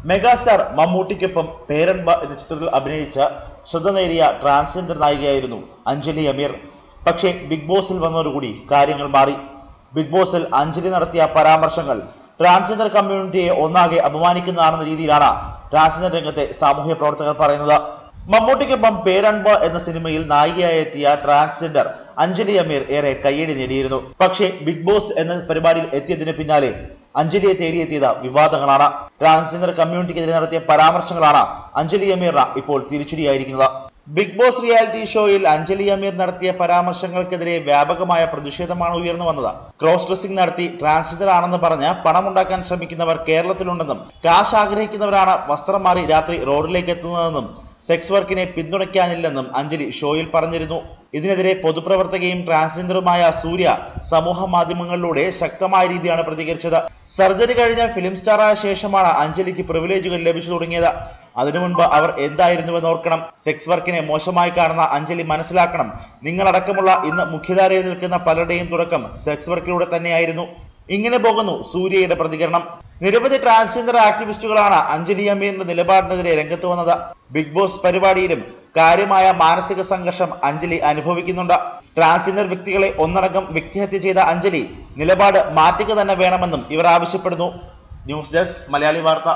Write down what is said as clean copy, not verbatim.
Megastar മമ്മൂട്ടിക്കൊപ്പം പേരൻപ എന്ന ചിത്രത്തിൽ അഭിനയിച്ച ശ്രദ്ധ നേടിയ ട്രാൻസ്ജെൻഡർ നായികയായിരുന്നു അഞ്ജലി അമീർ. പക്ഷേ ബിഗ് ബോസിൽ വന്നതോടുകൂടി കാര്യങ്ങൾ മാറി. ബിഗ് ബോസിൽ അഞ്ജലി നടത്തിയ പരാമർശങ്ങൾ ട്രാൻസ്ജെൻഡർ കമ്മ്യൂണിറ്റിയെ ഒന്നാകെ അപമാനിക്കുന്നതാണെന്ന രീതിയിലാണ് ട്രാൻസ്ജെൻഡർ രംഗത്തെ സാമൂഹ്യ പ്രവർത്തകർ പറയുന്നത്. മമ്മൂട്ടിക്കൊപ്പം പേരൻപ എന്ന സിനിമയിൽ നായികയായി എത്തിയ ട്രാൻസ്ജെൻഡർ അഞ്ജലി അമീർ ഏറെ കയ്യടി നേടിയിരുന്നു. പക്ഷേ ബിഗ് ബോസ് എന്ന പരിപാടിയിൽ എത്തിയതിന് പിന്നാലെ അഞ്ജലിയെ തേടിയെത്തിയത് വിവാദങ്ങളാണ്. ട്രാൻസ്ജെൻഡർ കമ്മ്യൂണിറ്റിക്കെതിരെ നടത്തിയ പരാമർശങ്ങളാണ് അഞ്ജലി അമീറിന് ഇപ്പോൾ തിരിച്ചടിയായിരിക്കുന്നത്. ബിഗ് ബോസ് റിയാലിറ്റി ഷോയിൽ അഞ്ജലി അമീർ നടത്തിയ പരാമർശങ്ങൾക്കെതിരെ വ്യാപകമായ പ്രതിഷേധമാണ് ഉയർന്നു വന്നത്. ക്രോസ് ഡ്രസ്സിംഗ് നടത്തി ട്രാൻസ്ജെൻഡർ ആണെന്ന് പറഞ്ഞ് പണമുണ്ടാക്കാൻ ശ്രമിക്കുന്നവർ കേരളത്തിലുണ്ടെന്നും കാശ് ആഗ്രഹിക്കുന്നവരാണ് വസ്ത്രം മാറി രാത്രി റോഡിലേക്ക് എത്തുന്നതെന്നും സെക്സ് വർക്കിനെ പിന്തുണയ്ക്കാനില്ലെന്നും അഞ്ജലി ഷോയിൽ പറഞ്ഞിരുന്നു. ഇതിനെതിരെ പൊതുപ്രവർത്തകയും ട്രാൻസ്ജെൻഡറുമായ സൂര്യ സമൂഹ മാധ്യമങ്ങളിലൂടെ ശക്തമായ രീതിയാണ് പ്രതികരിച്ചത്. സർജറി കഴിഞ്ഞ ഫിലിം സ്റ്റാറായ ശേഷമാണ് അഞ്ജലിക്ക് പ്രിവിലേജുകൾ ലഭിച്ചു തുടങ്ങിയത്. അതിനു മുൻപ് അവർ എന്തായിരുന്നുവെന്ന് ഓർക്കണം. സെക്സ് വർക്കിനെ മോശമായി കാണുന്ന അഞ്ജലി മനസ്സിലാക്കണം, നിങ്ങളടക്കമുള്ള ഇന്ന് മുഖ്യധാരയിൽ നിൽക്കുന്ന പലരുടെയും തുടക്കം സെക്സ് വർക്കിലൂടെ തന്നെയായിരുന്നു. ഇങ്ങനെ പോകുന്നു സൂര്യയുടെ പ്രതികരണം. നിരവധി ട്രാൻസ്ജെൻഡർ ആക്ടിവിസ്റ്റുകളാണ് അഞ്ജലി അമീറിന്റെ നിലപാടിനെതിരെ രംഗത്ത് വന്നത്. ബിഗ് ബോസ് പരിപാടിയിലും കാര്യമായ മാനസിക സംഘർഷം അഞ്ജലി അനുഭവിക്കുന്നുണ്ട്. ട്രാൻസ്ജെൻഡർ വ്യക്തികളെ ഒന്നടങ്കം വ്യക്തിഹത്യ ചെയ്ത അഞ്ജലി നിലപാട് മാറ്റുക തന്നെ വേണമെന്നും ഇവർ ആവശ്യപ്പെടുന്നു. ന്യൂസ് ഡെസ്ക് മലയാളി വാർത്ത.